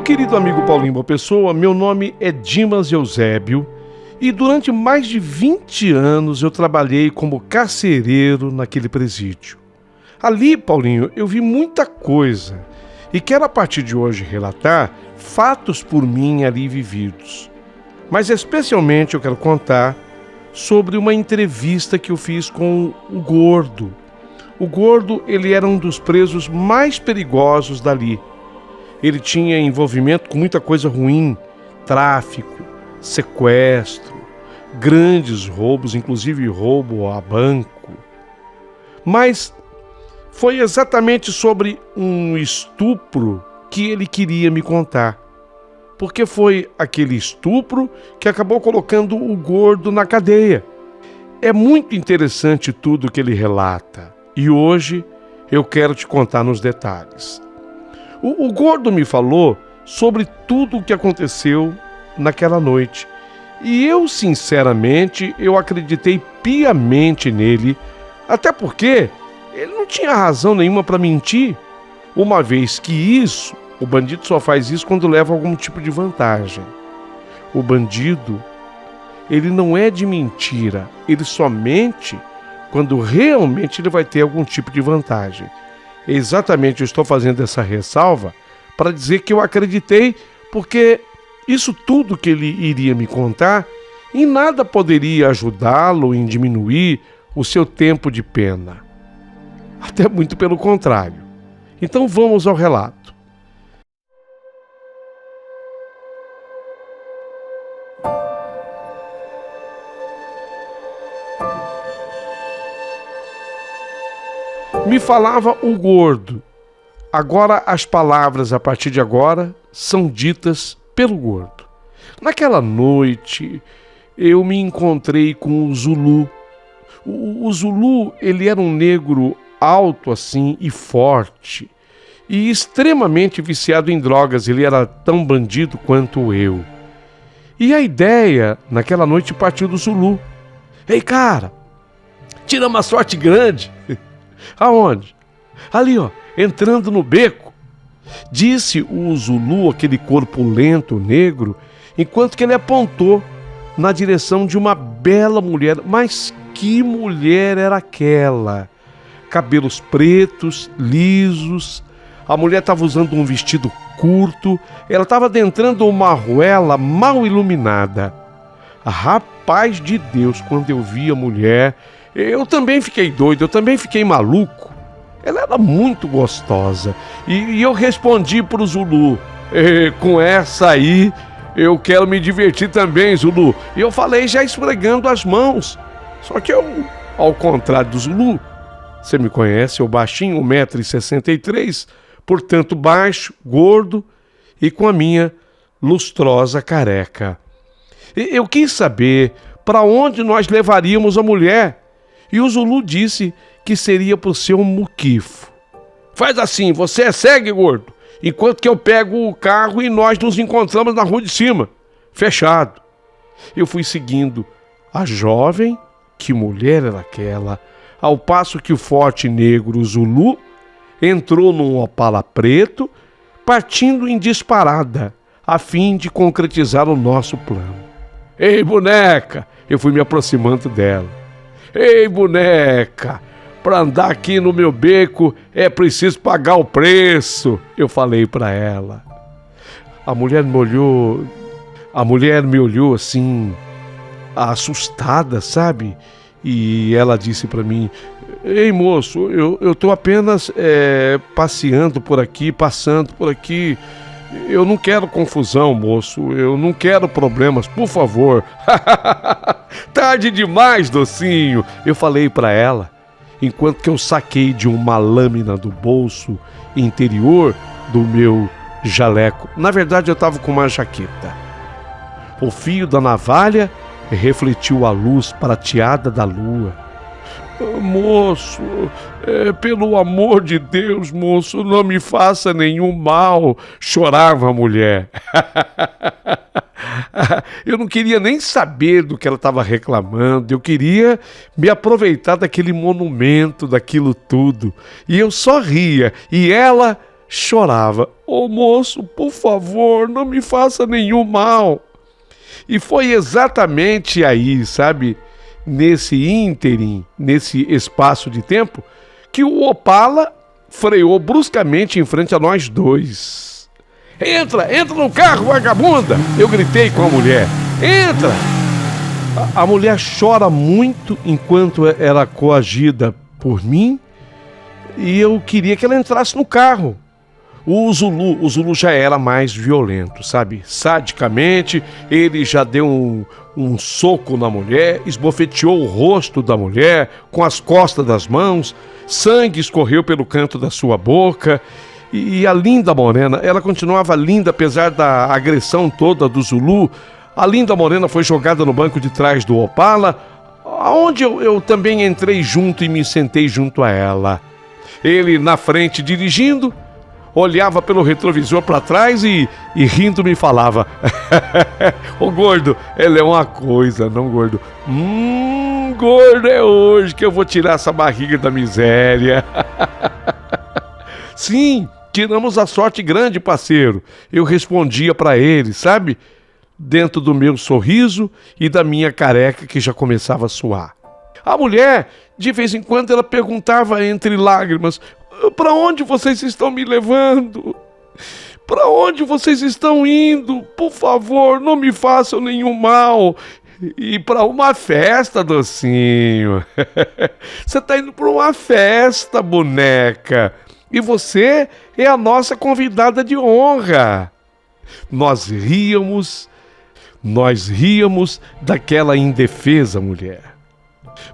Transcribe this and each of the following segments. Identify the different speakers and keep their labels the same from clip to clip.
Speaker 1: querido amigo Paulinho Boa Pessoa, meu nome é Dimas Eusébio e durante mais de 20 anos eu trabalhei como carcereiro naquele presídio. Ali, Paulinho, eu vi muita coisa e quero a partir de hoje relatar fatos por mim ali vividos. Mas especialmente eu quero contar sobre uma entrevista que eu fiz com o Gordo. O Gordo, ele era um dos presos mais perigosos dali. Ele tinha envolvimento com muita coisa ruim, tráfico, sequestro, grandes roubos, inclusive roubo a banco. Mas foi exatamente sobre um estupro que ele queria me contar. Porque foi aquele estupro que acabou colocando o Gordo na cadeia. É muito interessante tudo que ele relata. E hoje eu quero te contar nos detalhes. O Gordo me falou sobre tudo o que aconteceu naquela noite. E eu, sinceramente, eu acreditei piamente nele, até porque ele não tinha razão nenhuma para mentir, uma vez que o bandido só faz isso quando leva algum tipo de vantagem. O bandido, ele não é de mentira, ele só mente quando realmente ele vai ter algum tipo de vantagem. Exatamente, eu estou fazendo essa ressalva para dizer que eu acreditei, porque isso tudo que ele iria me contar, em nada poderia ajudá-lo em diminuir o seu tempo de pena. Até muito pelo contrário. Então vamos ao relato. Me falava o Gordo. Agora as palavras a partir de agora são ditas pelo Gordo. Naquela noite eu me encontrei com o Zulu. O Zulu, ele era um negro alto assim e forte e extremamente viciado em drogas. Ele era tão bandido quanto eu. E a ideia naquela noite partiu do Zulu. Ei, cara, tira uma sorte grande. Aonde? Ali, ó, entrando no beco. Disse o Zulu, aquele corpulento negro, enquanto que ele apontou na direção de uma bela mulher. Mas que mulher era aquela? Cabelos pretos, lisos. A mulher estava usando um vestido curto. Ela estava adentrando uma arruela mal iluminada. Rapaz de Deus, quando eu vi a mulher, eu também fiquei doido, eu também fiquei maluco. Ela era muito gostosa. E eu respondi para o Zulu, com essa aí, eu quero me divertir também, Zulu. E eu falei já esfregando as mãos. Só que eu, ao contrário do Zulu, você me conhece, eu baixinho, 1,63 m, portanto baixo, gordo e com a minha lustrosa careca. Eu quis saber para onde nós levaríamos a mulher. E o Zulu disse que seria pro seu muquifo. Faz assim, você segue, Gordo, enquanto que eu pego o carro e nós nos encontramos na rua de cima. Fechado. Eu fui seguindo a jovem, que mulher era aquela, ao passo que o forte negro Zulu entrou num Opala preto, partindo em disparada, a fim de concretizar o nosso plano. Ei, boneca! Eu fui me aproximando dela. Ei, boneca, para andar aqui no meu beco é preciso pagar o preço, eu falei para ela. A mulher me olhou assim, assustada, sabe? E ela disse para mim, ei moço, eu tô apenas passeando por aqui, passando por aqui. Eu não quero confusão, moço. Eu não quero problemas, por favor. Tarde demais, docinho. Eu falei para ela, enquanto que eu saquei de uma lâmina do bolso interior do meu jaleco. Na verdade, eu estava com uma jaqueta. O fio da navalha refletiu a luz prateada da lua. Moço, pelo amor de Deus, moço, não me faça nenhum mal, chorava a mulher. Eu não queria nem saber do que ela estava reclamando, eu queria me aproveitar daquele monumento, daquilo tudo. E eu só ria, e ela chorava: "Ô moço, por favor, não me faça nenhum mal." E foi exatamente aí, sabe, nesse ínterim, nesse espaço de tempo, que o Opala freou bruscamente em frente a nós dois. Entra no carro, vagabunda!" Eu gritei com a mulher. "Entra!" A mulher chora muito enquanto era coagida por mim, e eu queria que ela entrasse no carro. O Zulu já era mais violento, sabe? Sadicamente, ele já deu um soco na mulher, esbofeteou o rosto da mulher com as costas das mãos, sangue escorreu pelo canto da sua boca. E a linda morena, ela continuava linda apesar da agressão toda do Zulu. A linda morena foi jogada no banco de trás do Opala, aonde eu também entrei junto e me sentei junto a ela. Ele na frente dirigindo, olhava pelo retrovisor para trás e rindo me falava: "Ô gordo, ela é uma coisa, não gordo? Gordo, é hoje que eu vou tirar essa barriga da miséria." Sim, tiramos a sorte grande, parceiro. Eu respondia para ele, sabe? Dentro do meu sorriso e da minha careca que já começava a suar. A mulher, de vez em quando, ela perguntava entre lágrimas: "Para onde vocês estão me levando? Para onde vocês estão indo? Por favor, não me façam nenhum mal." "E para uma festa, docinho." "Você está indo para uma festa, boneca. E você é a nossa convidada de honra." Nós ríamos daquela indefesa mulher.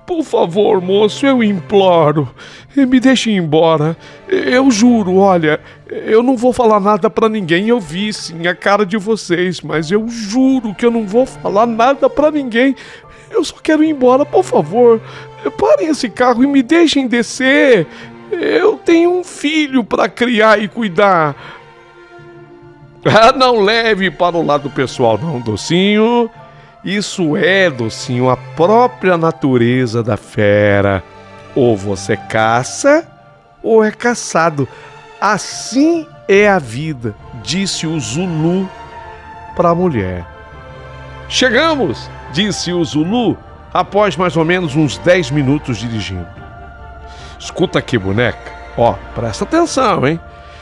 Speaker 1: "Por favor, moço, eu imploro, me deixe ir embora. Eu juro, olha, eu não vou falar nada pra ninguém. Eu vi sim a cara de vocês, mas eu juro que eu não vou falar nada pra ninguém. Eu só quero ir embora, por favor. Parem esse carro e me deixem descer. Eu tenho um filho pra criar e cuidar." "Não leve para o lado pessoal não, docinho. Isso é, docinho, a própria natureza da fera. Ou você caça, ou é caçado. Assim é a vida", disse o Zulu para a mulher. "Chegamos", disse o Zulu, após mais ou menos uns 10 minutos dirigindo. "Escuta aqui, boneca. Ó, presta atenção, hein?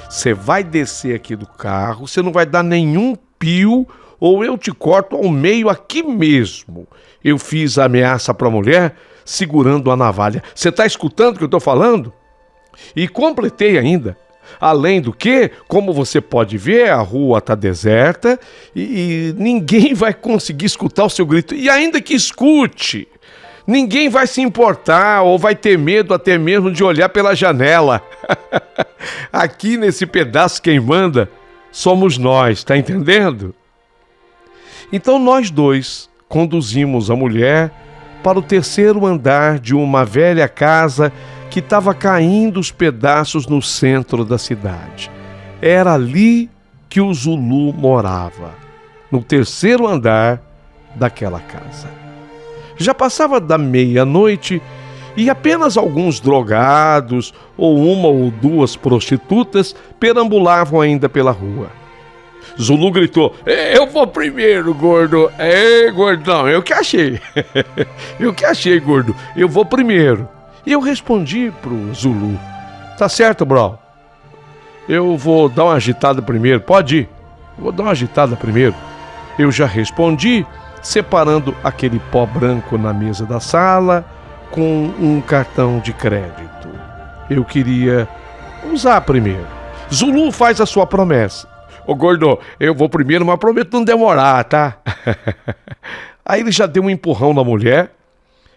Speaker 1: Você vai descer aqui do carro, você não vai dar nenhum pio ou eu te corto ao meio aqui mesmo." Eu fiz a ameaça para a mulher, segurando a navalha. "Você está escutando o que eu estou falando?" E completei ainda: "Além do que, como você pode ver, a rua está deserta e ninguém vai conseguir escutar o seu grito. E ainda que escute, ninguém vai se importar ou vai ter medo até mesmo de olhar pela janela. Aqui nesse pedaço quem manda somos nós, tá entendendo?" Então nós dois conduzimos a mulher para o terceiro andar de uma velha casa que estava caindo os pedaços no centro da cidade. Era ali que o Zulu morava, no terceiro andar daquela casa. Já passava da meia-noite e apenas alguns drogados ou uma ou duas prostitutas perambulavam ainda pela rua. Zulu gritou: "Eu vou primeiro, gordo." Gordão, eu que achei." "Eu que achei, gordo, eu vou primeiro." E eu respondi pro Zulu: "Tá certo, bro. Eu vou dar uma agitada primeiro. Pode ir. Vou dar uma agitada primeiro." Eu já respondi, separando aquele pó branco na mesa da sala com um cartão de crédito. Eu queria usar primeiro. Zulu faz a sua promessa. "Ô gordo, eu vou primeiro, mas prometo não demorar, tá?" Aí ele já deu um empurrão na mulher,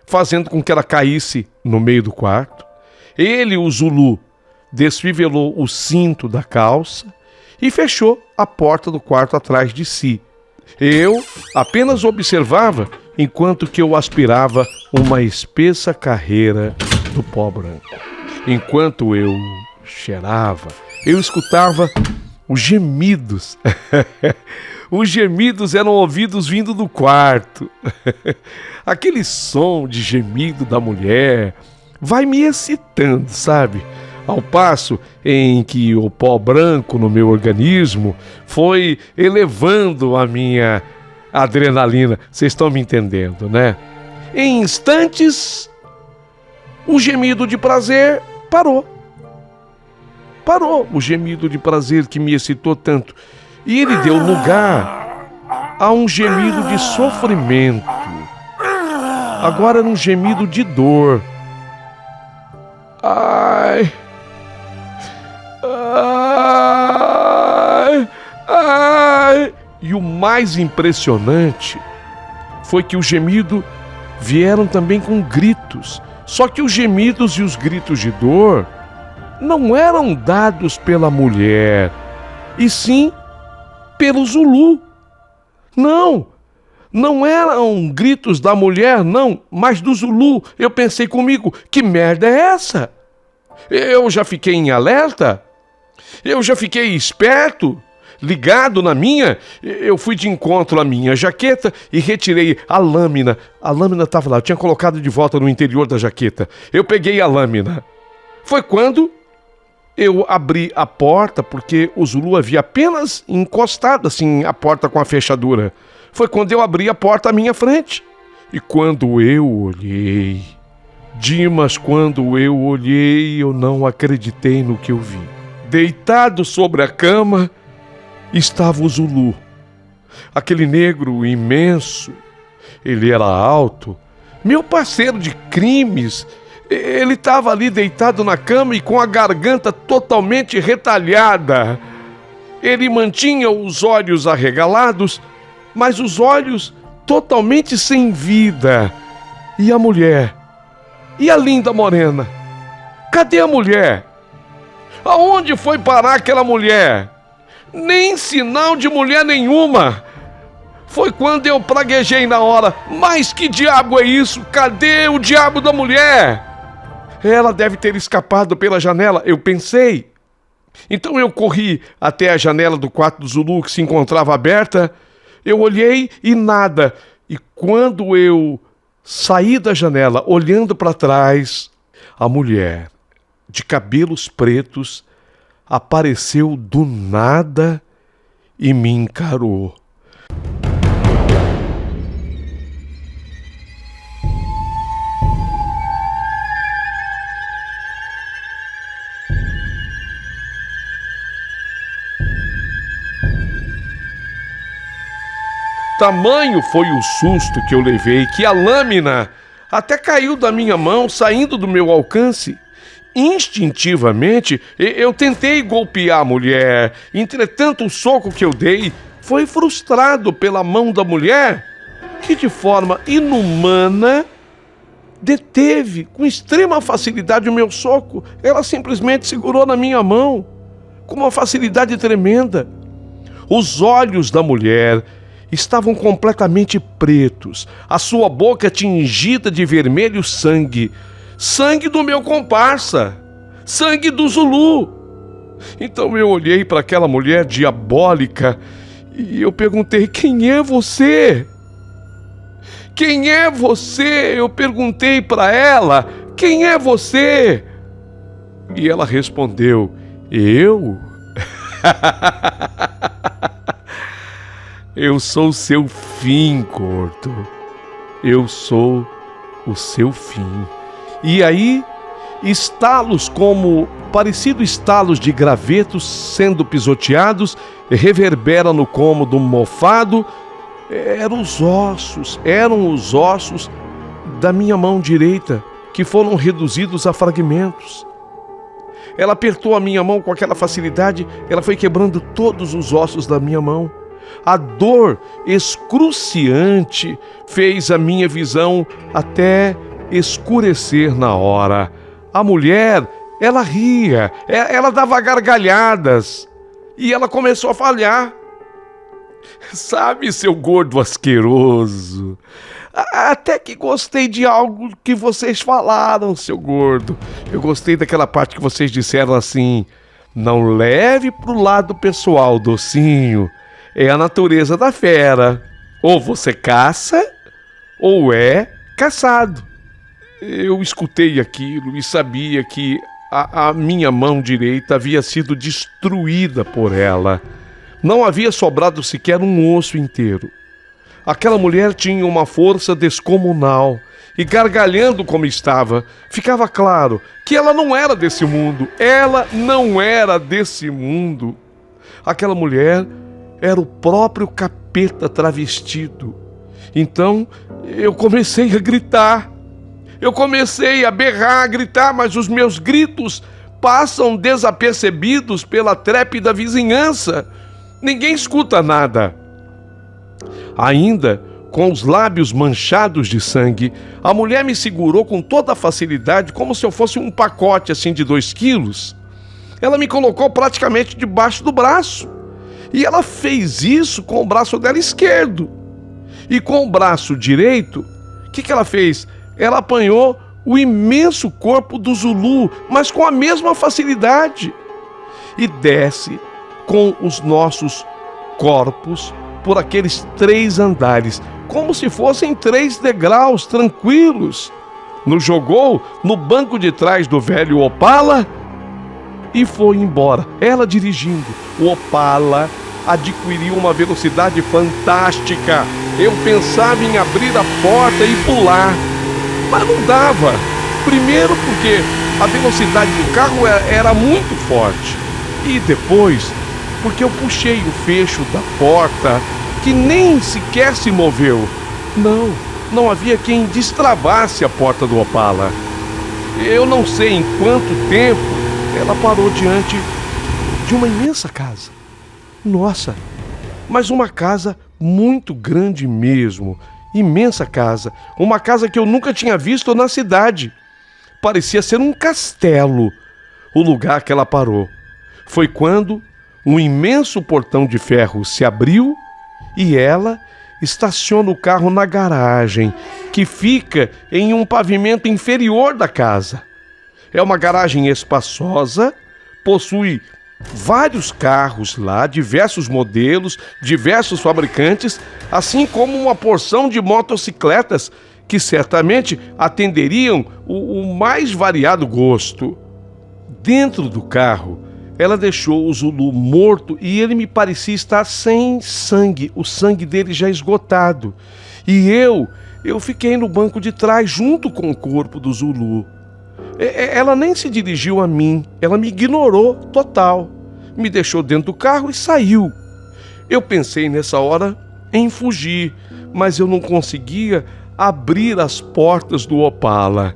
Speaker 1: fazendo com que ela caísse no meio do quarto. Ele, o Zulu, desfivelou o cinto da calça e fechou a porta do quarto atrás de si. Eu apenas observava enquanto que eu aspirava uma espessa carreira do pó branco. Enquanto eu cheirava, eu escutava os gemidos. Os gemidos eram ouvidos vindo do quarto. Aquele som de gemido da mulher vai me excitando, sabe? ao passo em que o pó branco no meu organismo foi elevando a minha adrenalina. Vocês estão me entendendo, né? Em instantes, o gemido de prazer parou. Parou o gemido de prazer que me excitou tanto. E ele deu lugar a um gemido de sofrimento. Agora era um gemido de dor. Ai... Ai, ai. E o mais impressionante foi que o gemido vieram também com gritos. Só que os gemidos e os gritos de dor não eram dados pela mulher, e sim pelo Zulu. Não eram gritos da mulher, não, mas do Zulu. Eu pensei comigo, que merda é essa? Eu já fiquei em alerta? Eu já fiquei esperto, ligado na minha. Eu fui de encontro à minha jaqueta e retirei a lâmina. A lâmina estava lá, eu tinha colocado de volta no interior da jaqueta. Eu peguei a lâmina. Foi quando eu abri a porta, porque o Zulu havia apenas encostado assim a porta com a fechadura. Foi quando eu abri a porta à minha frente. E quando eu olhei... Dimas, quando eu olhei, eu não acreditei no que eu vi. Deitado sobre a cama estava o Zulu. Aquele negro imenso. Ele era alto. Meu parceiro de crimes. Ele estava ali deitado na cama e com a garganta totalmente retalhada. Ele mantinha os olhos arregalados, mas os olhos totalmente sem vida. E a mulher? E a linda morena? Cadê a mulher? Aonde foi parar aquela mulher? Nem sinal de mulher nenhuma. Foi quando eu praguejei na hora. Mas que diabo é isso? Cadê o diabo da mulher? Ela deve ter escapado pela janela, eu pensei. Então eu corri até a janela do quarto do Zulu, que se encontrava aberta. Eu olhei e nada. E quando eu saí da janela, olhando para trás, a mulher, de cabelos pretos, apareceu do nada e me encarou. Tamanho foi o susto que eu levei que a lâmina até caiu da minha mão, saindo do meu alcance. Instintivamente, eu tentei golpear a mulher. Entretanto, o soco que eu dei foi frustrado pela mão da mulher, que de forma inumana deteve com extrema facilidade o meu soco. Ela simplesmente segurou na minha mão com uma facilidade tremenda. Os olhos da mulher estavam completamente pretos, a sua boca tingida de vermelho sangue. Sangue do meu comparsa, sangue do Zulu. Então eu olhei para aquela mulher diabólica e eu perguntei: quem é você? Quem é você? Eu perguntei para ela: quem é você? E ela respondeu: eu? Eu sou o seu fim, gordo. Eu sou o seu fim. E aí, estalos parecido estalos de gravetos sendo pisoteados, reverbera no cômodo mofado. Eram os ossos da minha mão direita, que foram reduzidos a fragmentos. Ela apertou a minha mão com aquela facilidade, ela foi quebrando todos os ossos da minha mão. A dor excruciante fez a minha visão até escurecer na hora. A mulher, ela ria, ela dava gargalhadas e ela começou a falhar. Sabe, seu gordo asqueroso, até que gostei de algo que vocês falaram, seu gordo. Eu gostei daquela parte que vocês disseram assim: não leve pro lado pessoal, docinho. É a natureza da fera. Ou você caça, ou é caçado. Eu escutei aquilo e sabia que A minha mão direita havia sido destruída por ela. Não havia sobrado sequer um osso inteiro. Aquela mulher tinha uma força descomunal e, gargalhando como estava, ficava claro que ela não era desse mundo. Ela não era desse mundo. Aquela mulher era o próprio capeta travestido. Então eu comecei a gritar. Eu comecei a berrar, a gritar, mas os meus gritos passam desapercebidos pela trépida vizinhança. Ninguém escuta nada. Ainda com os lábios manchados de sangue, a mulher me segurou com toda a facilidade, como se eu fosse um pacote assim de 2 quilos. Ela me colocou praticamente debaixo do braço. E ela fez isso com o braço dela esquerdo. E com o braço direito, o que ela fez? Ela apanhou o imenso corpo do Zulu, mas com a mesma facilidade. E desce com os nossos corpos por aqueles 3 andares, como se fossem 3 degraus tranquilos. Nos jogou no banco de trás do velho Opala e foi embora. Ela dirigindo. O Opala adquiriu uma velocidade fantástica. Eu pensava em abrir a porta e pular, mas não dava. Primeiro porque a velocidade do carro era muito forte. E depois porque eu puxei o fecho da porta, que nem sequer se moveu. Não havia quem destravasse a porta do Opala. Eu não sei em quanto tempo ela parou diante de uma imensa casa. Nossa, mas uma casa muito grande mesmo. Imensa casa. Uma casa que eu nunca tinha visto na cidade. Parecia ser um castelo o lugar que ela parou. Foi quando um imenso portão de ferro se abriu e ela estaciona o carro na garagem, que fica em um pavimento inferior da casa. É uma garagem espaçosa, possui vários carros lá, diversos modelos, diversos fabricantes, assim como uma porção de motocicletas que certamente atenderiam o mais variado gosto. Dentro do carro, ela deixou o Zulu morto e ele me parecia estar sem sangue, o sangue dele já esgotado. E eu fiquei no banco de trás junto com o corpo do Zulu. Ela nem se dirigiu a mim, ela me ignorou total. Me deixou dentro do carro e saiu. Eu pensei nessa hora em fugir, mas eu não conseguia abrir as portas do Opala.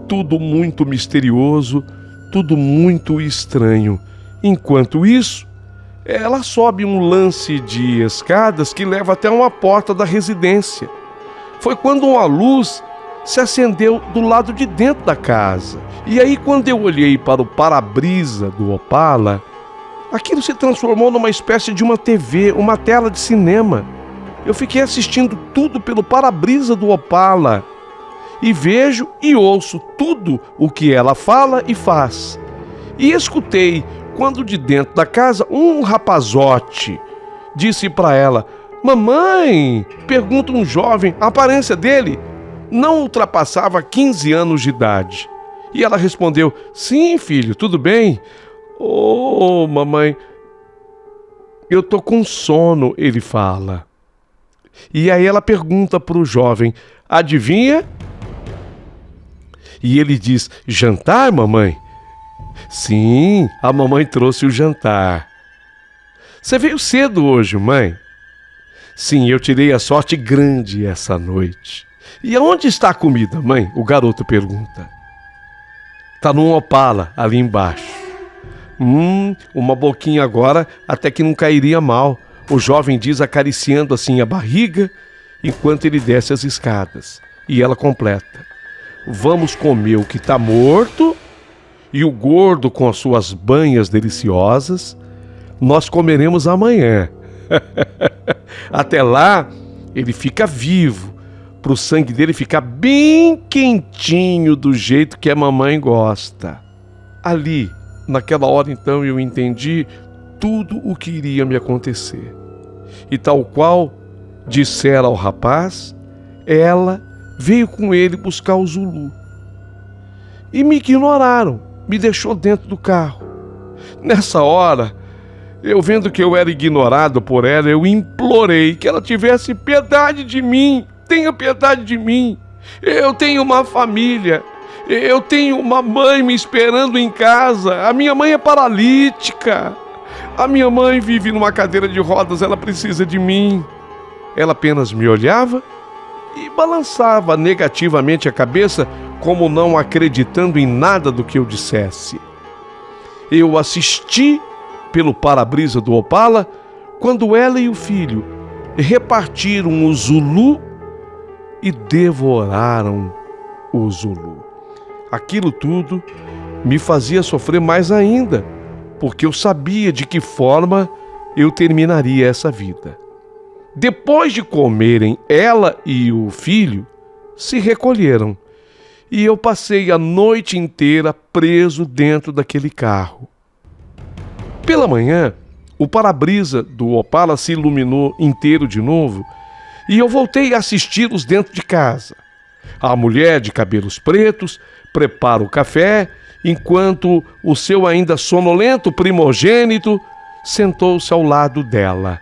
Speaker 1: Tudo muito misterioso, tudo muito estranho. Enquanto isso, ela sobe um lance de escadas que leva até uma porta da residência. Foi quando uma luz se acendeu do lado de dentro da casa. E aí, quando eu olhei para o para-brisa do Opala, aquilo se transformou numa espécie de uma TV, uma tela de cinema. Eu fiquei assistindo tudo pelo para-brisa do Opala. E vejo e ouço tudo o que ela fala e faz. E escutei quando de dentro da casa um rapazote disse para ela: "Mamãe", pergunta um jovem, a aparência dele não ultrapassava 15 anos de idade. E ela respondeu: "Sim, filho, tudo bem?" "Oh, mamãe, eu tô com sono", ele fala. E aí ela pergunta para o jovem: "Adivinha?" E ele diz: "Jantar, mamãe?" "Sim, a mamãe trouxe o jantar." "Você veio cedo hoje, mãe?" "Sim, eu tirei a sorte grande essa noite." "E aonde está a comida, mãe?" o garoto pergunta. "Tá num Opala, ali embaixo." Uma boquinha agora até que não cairia mal", o jovem diz, acariciando assim a barriga, enquanto ele desce as escadas. E ela completa: "Vamos comer o que está morto, e o gordo com as suas banhas deliciosas, nós comeremos amanhã." Até lá, ele fica vivo, para o sangue dele ficar bem quentinho do jeito que a mamãe gosta. Ali, naquela hora então, eu entendi tudo o que iria me acontecer. E tal qual dissera ao rapaz, ela veio com ele buscar o Zulu. E me ignoraram, me deixou dentro do carro. Nessa hora, eu vendo que eu era ignorado por ela, eu implorei que ela tivesse piedade de mim. Tenha piedade de mim. Eu tenho uma família. Eu tenho uma mãe me esperando em casa. A minha mãe é paralítica. A minha mãe vive numa cadeira de rodas. Ela precisa de mim. Ela apenas me olhava e balançava negativamente a cabeça, como não acreditando em nada do que eu dissesse. Eu assisti pelo para-brisa do Opala quando ela e o filho repartiram o Zulu e devoraram o Zulu. Aquilo tudo me fazia sofrer mais ainda, porque eu sabia de que forma eu terminaria essa vida. Depois de comerem, ela e o filho se recolheram e eu passei a noite inteira preso dentro daquele carro. Pela manhã, o para-brisa do Opala se iluminou inteiro de novo e eu voltei a assisti-los dentro de casa. A mulher de cabelos pretos prepara o café, enquanto o seu ainda sonolento primogênito sentou-se ao lado dela.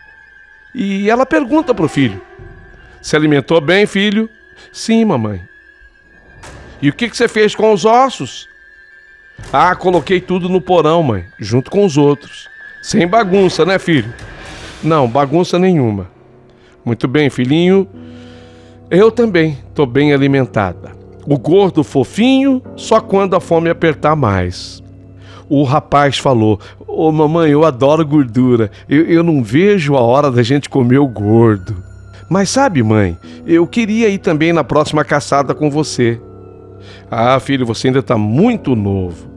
Speaker 1: E ela pergunta para o filho: "Se alimentou bem, filho?" "Sim, mamãe." "E o que você fez com os ossos?" "Ah, coloquei tudo no porão, mãe, junto com os outros." "Sem bagunça, né, filho?" "Não, bagunça nenhuma." "Muito bem, filhinho. Eu também estou bem alimentada. O gordo fofinho só quando a fome apertar mais." O rapaz falou: "Ô mamãe, eu adoro gordura. Eu não vejo a hora da gente comer o gordo." "Mas sabe, mãe, eu queria ir também na próxima caçada com você." "Ah, filho, você ainda está muito novo."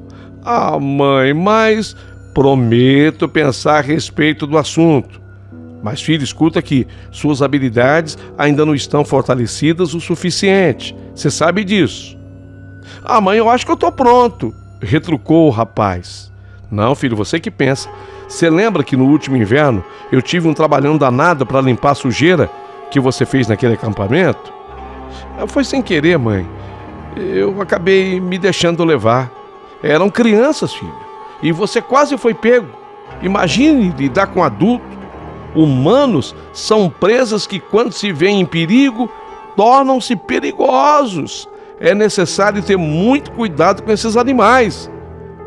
Speaker 1: "Ah, mãe, mas..." "Prometo pensar a respeito do assunto." "Mas, filho, escuta aqui. Suas habilidades ainda não estão fortalecidas o suficiente. Você sabe disso." "Ah, mãe, eu acho que eu estou pronto", retrucou o rapaz. "Não, filho, você que pensa. Você lembra que no último inverno eu tive um trabalhão danado para limpar a sujeira que você fez naquele acampamento?" "Foi sem querer, mãe. Eu acabei me deixando levar. Eram crianças, filho. E você quase foi pego. Imagine lidar com adulto. Humanos são presas que, quando se veem em perigo, tornam-se perigosos. É necessário ter muito cuidado com esses animais.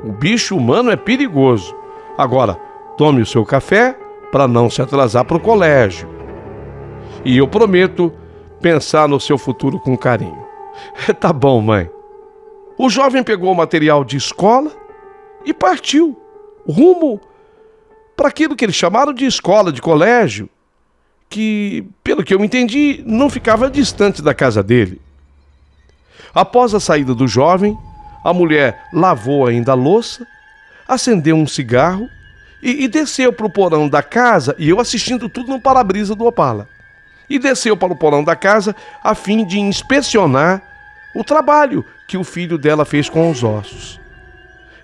Speaker 1: O bicho humano é perigoso. Agora, tome o seu café para não se atrasar para o colégio. E eu prometo pensar no seu futuro com carinho." "Tá bom, mãe." O jovem pegou o material de escola e partiu rumo para aquilo que eles chamaram de escola, de colégio, que, pelo que eu entendi, não ficava distante da casa dele. Após a saída do jovem, a mulher lavou ainda a louça, acendeu um cigarro e desceu para o porão da casa, e eu assistindo tudo no para-brisa do Opala. E desceu para o porão da casa a fim de inspecionar o trabalho que o filho dela fez com os ossos.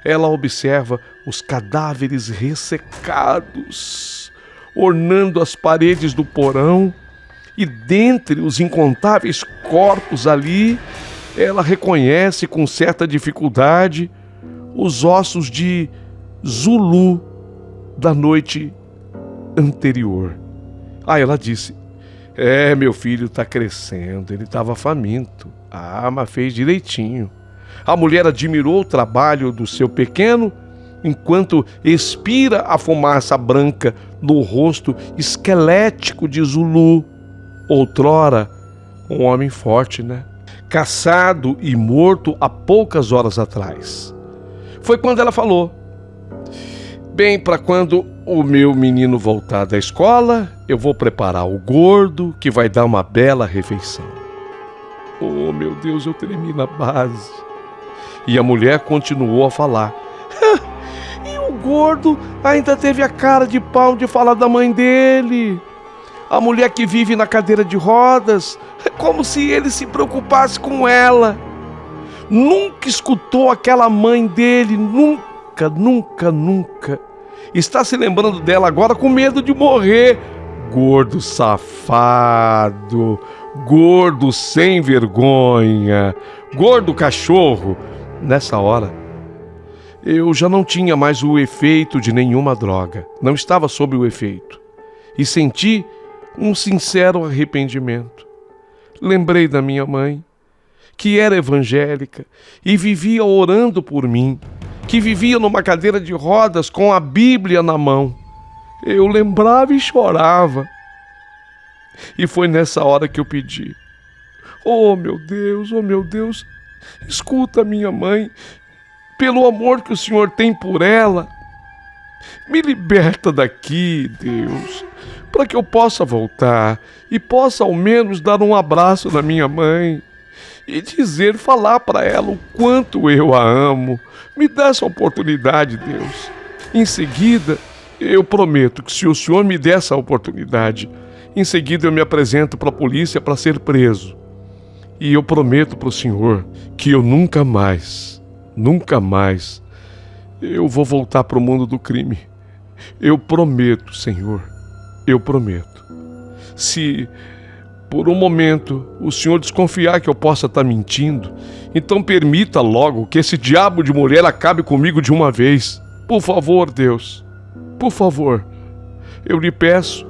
Speaker 1: Ela observa os cadáveres ressecados, ornando as paredes do porão, e dentre os incontáveis corpos ali, ela reconhece com certa dificuldade os ossos de Zulu da noite anterior. Ela disse: Meu filho está crescendo, ele estava faminto. Mas fez direitinho." A mulher admirou o trabalho do seu pequeno, enquanto expira a fumaça branca no rosto esquelético de Zulu. Outrora, um homem forte, né? Caçado e morto há poucas horas atrás. Foi quando ela falou: "Bem, para quando o meu menino voltar da escola, eu vou preparar o gordo, que vai dar uma bela refeição." Oh, meu Deus, eu tremi na base. E a mulher continuou a falar: "E o gordo ainda teve a cara de pau de falar da mãe dele. A mulher que vive na cadeira de rodas, como se ele se preocupasse com ela. Nunca escutou aquela mãe dele, nunca, nunca, nunca. Está se lembrando dela agora com medo de morrer. Gordo safado, gordo sem vergonha, gordo cachorro." Nessa hora, eu já não tinha mais o efeito de nenhuma droga, não estava sob o efeito, e senti um sincero arrependimento. Lembrei da minha mãe, que era evangélica e vivia orando por mim, que vivia numa cadeira de rodas com a Bíblia na mão. Eu lembrava e chorava. E foi nessa hora que eu pedi: oh meu Deus, escuta minha mãe, pelo amor que o Senhor tem por ela, me liberta daqui, Deus, para que eu possa voltar e possa ao menos dar um abraço na minha mãe e falar para ela o quanto eu a amo. Me dá essa oportunidade, Deus. Em seguida, eu prometo que se o Senhor me der essa oportunidade, em seguida eu me apresento para a polícia para ser preso. E eu prometo para o Senhor que eu nunca mais, eu vou voltar para o mundo do crime. Eu prometo, Senhor, eu prometo. Se por um momento o Senhor desconfiar que eu possa estar mentindo, então permita logo que esse diabo de mulher acabe comigo de uma vez. Por favor, Deus, por favor, eu lhe peço,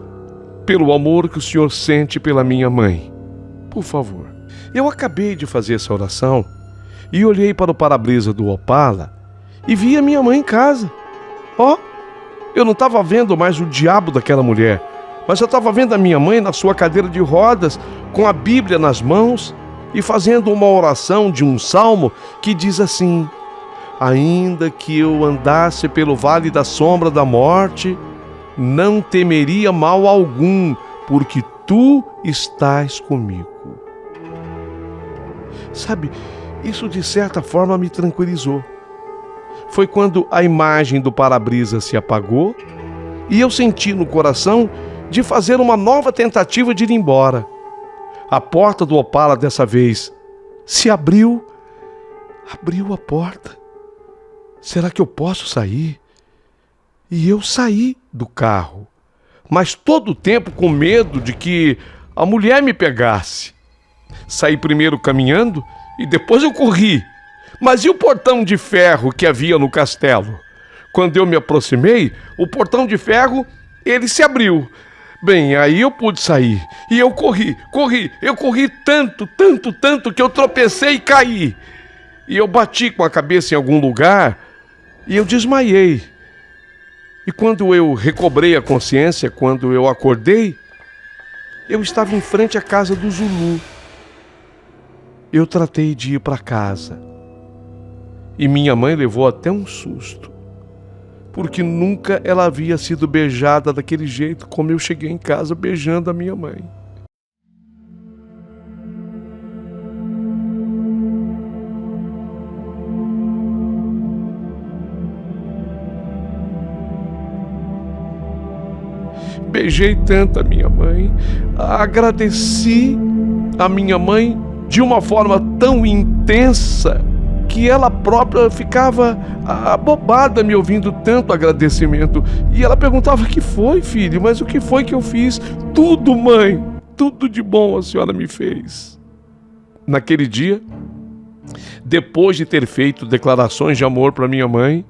Speaker 1: pelo amor que o Senhor sente pela minha mãe, por favor. Eu acabei de fazer essa oração e olhei para o para-brisa do Opala e vi a minha mãe em casa. Eu não estava vendo mais o diabo daquela mulher, mas eu estava vendo a minha mãe na sua cadeira de rodas, com a Bíblia nas mãos e fazendo uma oração de um salmo que diz assim: ainda que eu andasse pelo vale da sombra da morte, não temeria mal algum, porque tu estás comigo. Sabe, isso de certa forma me tranquilizou. Foi quando a imagem do para-brisa se apagou e eu senti no coração de fazer uma nova tentativa de ir embora. A porta do Opala dessa vez se abriu a porta. Será que eu posso sair? E eu saí do carro, mas todo o tempo com medo de que a mulher me pegasse. Saí primeiro caminhando e depois eu corri. Mas e o portão de ferro que havia no castelo? Quando eu me aproximei, o portão de ferro, ele se abriu. Bem, aí eu pude sair. E eu corri tanto que eu tropecei e caí. E eu bati com a cabeça em algum lugar e eu desmaiei. E quando eu recobrei a consciência, quando eu acordei, eu estava em frente à casa do Zulu. Eu tratei de ir para casa. E minha mãe levou até um susto, porque nunca ela havia sido beijada daquele jeito como eu cheguei em casa beijando a minha mãe. Beijei tanto a minha mãe, agradeci a minha mãe de uma forma tão intensa que ela própria ficava abobada me ouvindo tanto agradecimento. E ela perguntava: que foi, filho? Mas o que foi que eu fiz? Tudo, mãe, tudo de bom a senhora me fez. Naquele dia, depois de ter feito declarações de amor para minha mãe,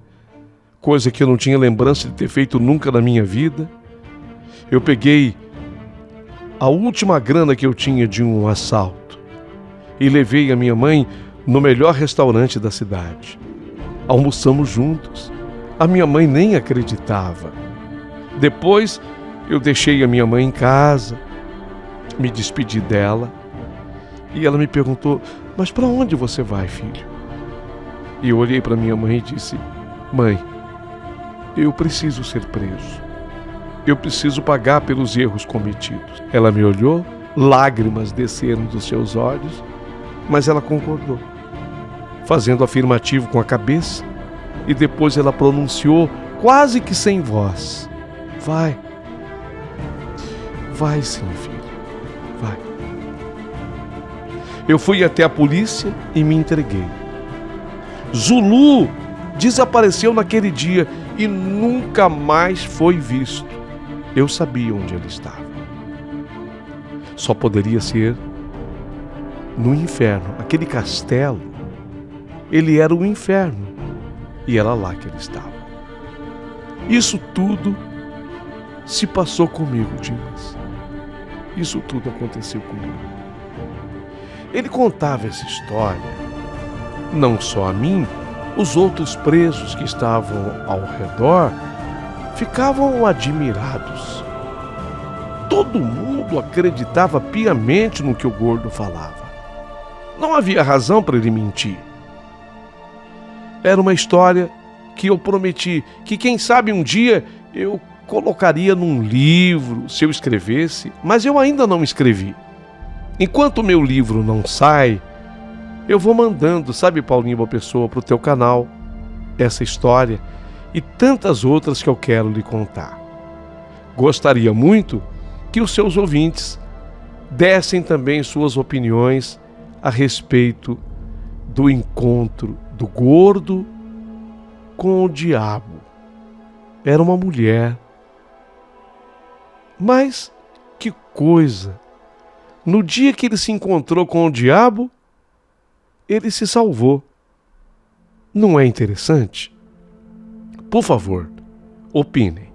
Speaker 1: coisa que eu não tinha lembrança de ter feito nunca na minha vida, eu peguei a última grana que eu tinha de um assalto e levei a minha mãe no melhor restaurante da cidade. Almoçamos juntos. A minha mãe nem acreditava. Depois, eu deixei a minha mãe em casa, me despedi dela e ela me perguntou: mas para onde você vai, filho? E eu olhei para minha mãe e disse: mãe, eu preciso ser preso. Eu preciso pagar pelos erros cometidos. Ela me olhou, lágrimas desceram dos seus olhos, mas ela concordou, fazendo afirmativo com a cabeça, e depois ela pronunciou, quase que sem voz: vai sim, filho, vai. Eu fui até a polícia e me entreguei. Zulu desapareceu naquele dia e nunca mais foi visto. Eu sabia onde ele estava. Só poderia ser no inferno. Aquele castelo, ele era o inferno. E era lá que ele estava. Isso tudo se passou comigo, Dimas. Isso tudo aconteceu comigo. Ele contava essa história, não só a mim, os outros presos que estavam ao redor ficavam admirados. Todo mundo acreditava piamente no que o gordo falava. Não havia razão para ele mentir. Era uma história que eu prometi que, quem sabe, um dia eu colocaria num livro, se eu escrevesse, mas eu ainda não escrevi. Enquanto o meu livro não sai, eu vou mandando, sabe, Paulinho Boa Pessoa, para o teu canal, essa história e tantas outras que eu quero lhe contar. Gostaria muito que os seus ouvintes dessem também suas opiniões a respeito do encontro do gordo com o diabo. Era uma mulher. Mas que coisa! No dia que ele se encontrou com o diabo, ele se salvou. Não é interessante? Por favor, opinem.